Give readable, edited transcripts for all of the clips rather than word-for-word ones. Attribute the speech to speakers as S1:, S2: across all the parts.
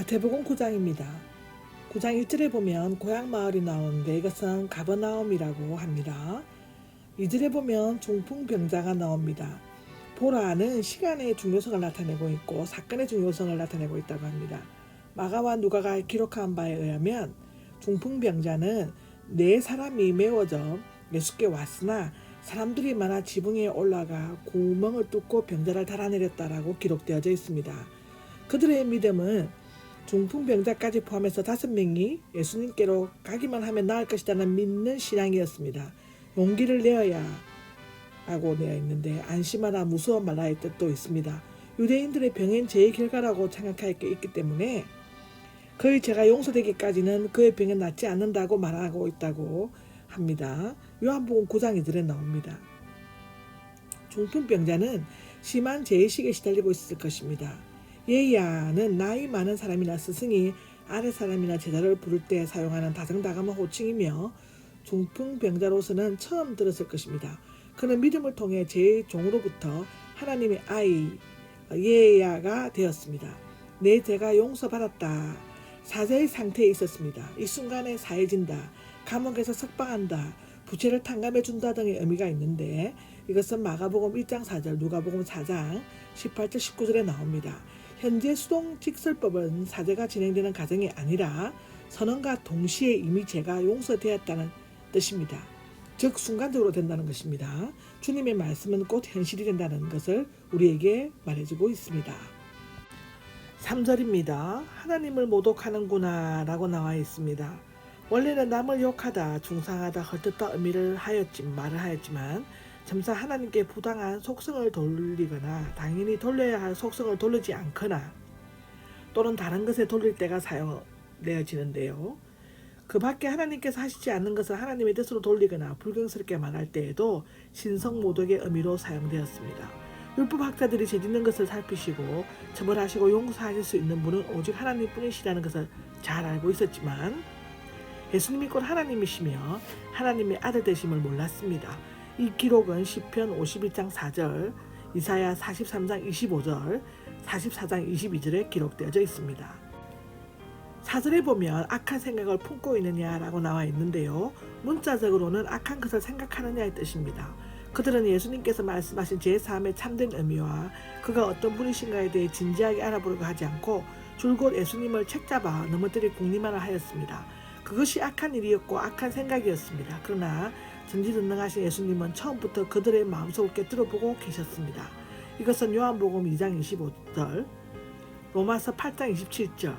S1: 마태복음 9장입니다. 9장 1절에 보면 고향 마을이 나오는데 이것은 가버나움이라고 합니다. 2절에 보면 중풍병자가 나옵니다. 보라는 시간의 중요성을 나타내고 있고 사건의 중요성을 나타내고 있다고 합니다. 마가와 누가가 기록한 바에 의하면 중풍병자는 네 사람이 메워져 예수께 왔으나 사람들이 많아 지붕에 올라가 구멍을 뚫고 병자를 달아내렸다라고 기록되어져 있습니다. 그들의 믿음은 중풍병자까지 포함해서 5명이 예수님께로 가기만 하면 나을 것이라는 믿는 신앙이었습니다. 용기를 내어야 라고 되어 있는데 안심하라 무서워 말라의 뜻도 있습니다. 유대인들의 병은 죄의 결과라고 생각하고 있기 때문에 그의 죄가 용서되기까지는 그의 병은 낫지 않는다고 말하고 있다고 합니다. 요한복음 9장 2절에 나옵니다. 중풍병자는 심한 죄의식에 시달리고 있을 것입니다. 예야는 나이 많은 사람이나 스승이 아래 사람이나 제자를 부를 때 사용하는 다정다감한 호칭이며 중풍병자로서는 처음 들었을 것입니다. 그는 믿음을 통해 제 종으로부터 하나님의 아이 예야가 되었습니다. 내 죄가 용서받았다. 사죄의 상태에 있었습니다. 이 순간에 사해진다. 감옥에서 석방한다. 부채를 탕감해준다 등의 의미가 있는데 이것은 마가복음 1장 4절, 누가복음 4장 18절 19절에 나옵니다. 현재 수동직설법은 사죄가 진행되는 과정이 아니라 선언과 동시에 이미 죄가 용서되었다는 뜻입니다. 즉 순간적으로 된다는 것입니다. 주님의 말씀은 곧 현실이 된다는 것을 우리에게 말해주고 있습니다. 3절입니다. 하나님을 모독하는구나 라고 나와 있습니다. 원래는 남을 욕하다, 중상하다, 헐뜯다 의미를 말을 하였지만 점차 하나님께 부당한 속성을 돌리거나 당연히 돌려야 할 속성을 돌리지 않거나 또는 다른 것에 돌릴 때가 사용되어지는데요. 그 밖에 하나님께서 하시지 않는 것을 하나님의 뜻으로 돌리거나 불경스럽게 말할 때에도 신성모독의 의미로 사용되었습니다. 율법학자들이 죄짓는 것을 살피시고 처벌하시고 용서하실 수 있는 분은 오직 하나님뿐이시라는 것을 잘 알고 있었지만 예수님이 곧 하나님이시며 하나님의 아들 되심을 몰랐습니다. 이 기록은 시편 51장 4절, 이사야 43장 25절, 44장 22절에 기록되어져 있습니다. 4절에 보면 악한 생각을 품고 있느냐라고 나와 있는데요. 문자적으로는 악한 것을 생각하느냐의 뜻입니다. 그들은 예수님께서 말씀하신 제사함의 참된 의미와 그가 어떤 분이신가에 대해 진지하게 알아보려고 하지 않고 줄곧 예수님을 책잡아 넘어뜨릴 궁리만을 하였습니다. 그것이 악한 일이었고 악한 생각이었습니다. 그러나 전지전능하신 예수님은 처음부터 그들의 마음속을 꿰뚫어보고 계셨습니다. 이것은 요한복음 2장 25절, 로마서 8장 27절,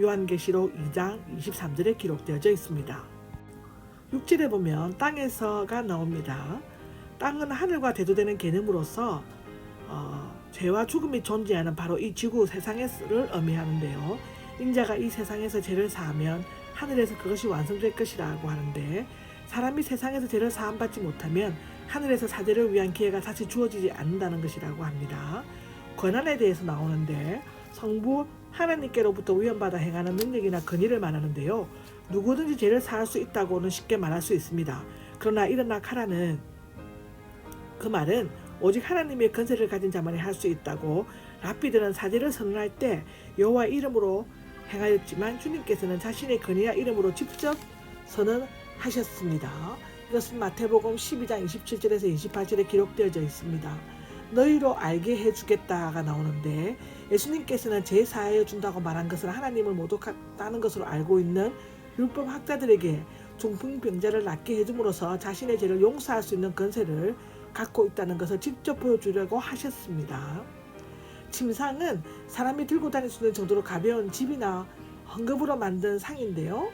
S1: 요한계시록 2장 23절에 기록되어져 있습니다. 6절에 보면 땅에서가 나옵니다. 땅은 하늘과 대조되는 개념으로서 죄와 죽음이 존재하는 바로 이 지구 세상을 의미하는데요. 인자가 이 세상에서 죄를 사하면 하늘에서 그것이 완성될 것이라고 하는데 사람이 세상에서 죄를 사함받지 못하면 하늘에서 사죄를 위한 기회가 다시 주어지지 않는다는 것이라고 합니다. 권한에 대해서 나오는데 성부 하나님께로부터 위헌받아 행하는 능력이나 권위를 말하는데요. 누구든지 죄를 사할 수 있다고는 쉽게 말할 수 있습니다. 그러나 일어나 가라는 그 말은 오직 하나님의 권세를 가진 자만이 할 수 있다고 랍비들은 사죄를 선언할 때 여호와 이름으로 행하였지만 주님께서는 자신의 권위와 이름으로 직접 선언하셨습니다. 이것은 마태복음 12장 27절에서 28절에 기록되어져 있습니다. 너희로 알게 해주겠다가 나오는데 예수님께서는 죄 사하여 준다고 말한 것은 하나님을 모독했다는 것으로 알고 있는 율법학자들에게 중풍병자를 낫게 해줌으로써 자신의 죄를 용서할 수 있는 권세를 갖고 있다는 것을 직접 보여주려고 하셨습니다. 침상은 사람이 들고 다닐 수 있는 정도로 가벼운 집이나 헝겊으로 만든 상인데요.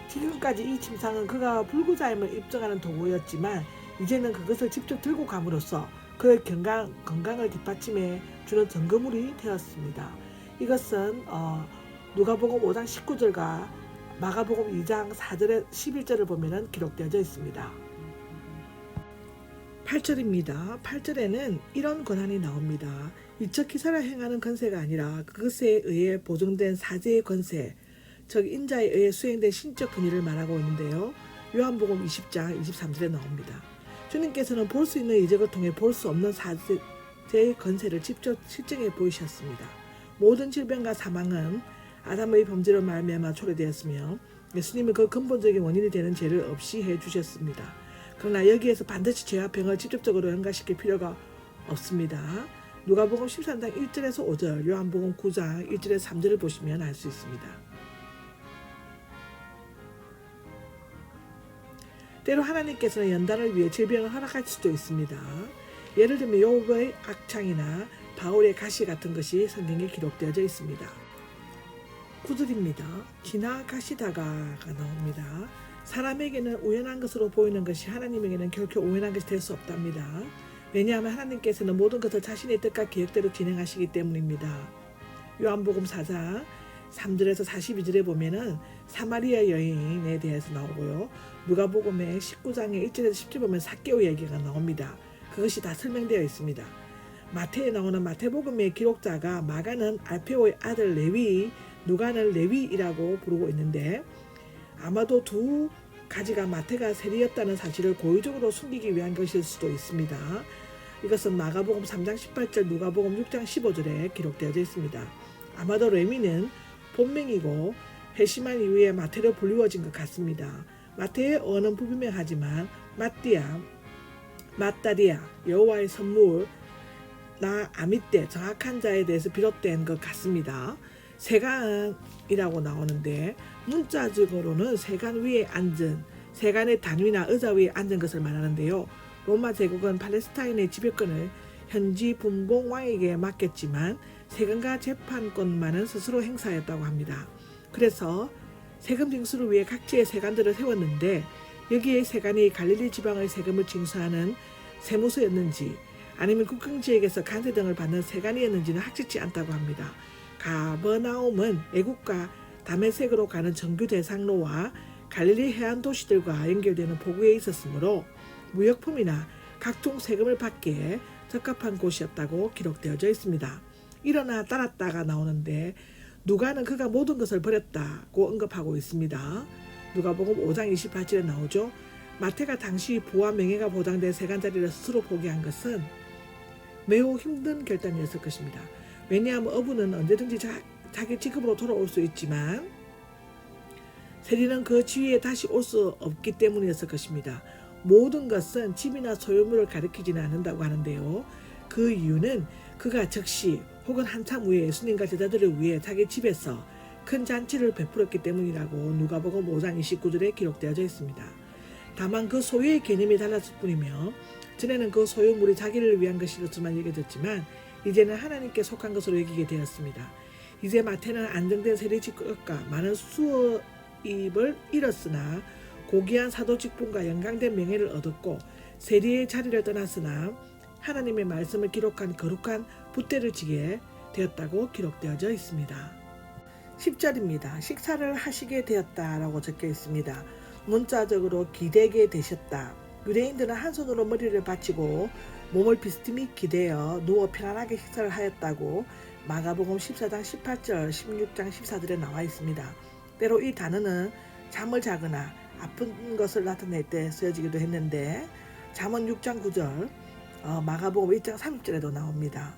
S1: 지금까지 이 침상은 그가 불구자임을 입증하는 도구였지만 이제는 그것을 직접 들고 감으로써 그의 건강을 뒷받침해 주는 증거물이 되었습니다. 이것은 누가복음 5장 19절과 마가복음 2장 4절에 11절을 보면 기록되어져 있습니다. 8절입니다. 8절에는 이런 권한이 나옵니다. 이적 기사를 행하는 권세가 아니라 그것에 의해 보증된 사죄의 권세, 즉 인자에 의해 수행된 신적 권위를 말하고 있는데요. 요한복음 20장 23절에 나옵니다. 주님께서는 볼 수 있는 이적을 통해 볼 수 없는 사죄의 권세를 직접 실증해 보이셨습니다. 모든 질병과 사망은 아담의 범죄로 말미암아 초래되었으며 예수님은 그 근본적인 원인이 되는 죄를 없이 해주셨습니다. 그러나 여기에서 반드시 죄와 병을 직접적으로 연관시킬 필요가 없습니다. 누가복음 13장 1절에서 5절, 요한복음 9장 1절에서 3절을 보시면 알 수 있습니다. 때로 하나님께서는 연단을 위해 질병을 허락할 수도 있습니다. 예를 들면 욥의 악창이나 바울의 가시 같은 것이 성경에 기록되어져 있습니다. 9절입니다. 지나가시다가가 나옵니다. 사람에게는 우연한 것으로 보이는 것이 하나님에게는 결코 우연한 것이 될 수 없답니다. 왜냐하면 하나님께서는 모든 것을 자신의 뜻과 계획대로 진행하시기 때문입니다. 요한복음 4장 3절에서 42절에 보면은 사마리아 여인에 대해서 나오고요. 누가복음의 19장의 1절에서 10절 보면 삭개오 얘기가 나옵니다. 그것이 다 설명되어 있습니다. 마태에 나오는 마태복음의 기록자가 마가는 알페오의 아들 레위, 누가는 레위이라고 부르고 있는데 아마도 두 가지가 마태가 세리였다는 사실을 고의적으로 숨기기 위한 것일 수도 있습니다. 이것은 마가복음 3장 18절, 누가복음 6장 15절에 기록되어져 있습니다. 아마도 레위는 본명이고 회심한 이후에 마태로 불리워진 것 같습니다. 마태의 어는 불분명하지만 마따리아, 여호와의 선물, 나 아미떼, 정확한 자에 대해서 비롯된 것 같습니다. 세간이라고 나오는데 문자적으로는 세간 위에 앉은, 세간의 단위나 의자 위에 앉은 것을 말하는데요. 로마 제국은 팔레스타인의 지배권을 현지 분봉 왕에게 맡겼지만 세금과 재판권만은 스스로 행사했다고 합니다. 그래서 세금 징수를 위해 각지의 세관들을 세웠는데 여기에 세관이 갈릴리 지방의 세금을 징수하는 세무서였는지 아니면 국경지역에서 관세 등을 받는 세관이었는지는 확실치 않다고 합니다. 가버나움은 애국과 다메섹으로 가는 정규 대상로와 갈릴리 해안 도시들과 연결되는 포구에 있었으므로 무역품이나 각종 세금을 받기에 적합한 곳이었다고 기록되어져 있습니다. 일어나 따랐다가 나오는데 누가는 그가 모든 것을 버렸다고 언급하고 있습니다. 누가복음 5장 28절에 나오죠. 마태가 당시 부와 명예가 보장된 세간자리를 스스로 포기한 것은 매우 힘든 결단이었을 것입니다. 왜냐하면 어부는 언제든지 자기 직업으로 돌아올 수 있지만 세리는 그 지위에 다시 올 수 없기 때문이었을 것입니다. 모든 것은 집이나 소유물을 가리키지는 않는다고 하는데요. 그 이유는 그가 즉시 혹은 한참 후에 예수님과 제자들을 위해 자기 집에서 큰 잔치를 베풀었기 때문이라고 누가복음 5장 29절에 기록되어져 있습니다. 다만 그 소유의 개념이 달랐을 뿐이며 전에는 그 소유물이 자기를 위한 것이었지만 여겨졌지만 이제는 하나님께 속한 것으로 여기게 되었습니다. 이제 마태는 안정된 세리 직급과 많은 수입을 잃었으나 고귀한 사도 직분과 영광된 명예를 얻었고 세리의 자리를 떠났으나 하나님의 말씀을 기록한 거룩한 붓대를 지게 되었다고 기록되어져 있습니다. 10절입니다. 식사를 하시게 되었다라고 적혀 있습니다. 문자적으로 기대게 되셨다. 유대인들은 한 손으로 머리를 받치고 몸을 비스듬히 기대어 누워 편안하게 식사를 하였다고 마가복음 14장 18절, 16장 14절에 나와 있습니다. 때로 이 단어는 잠을 자거나 아픈 것을 나타낼 때 쓰여지기도 했는데 잠언 6장 9절, 마가복음 1장 30절에도 나옵니다.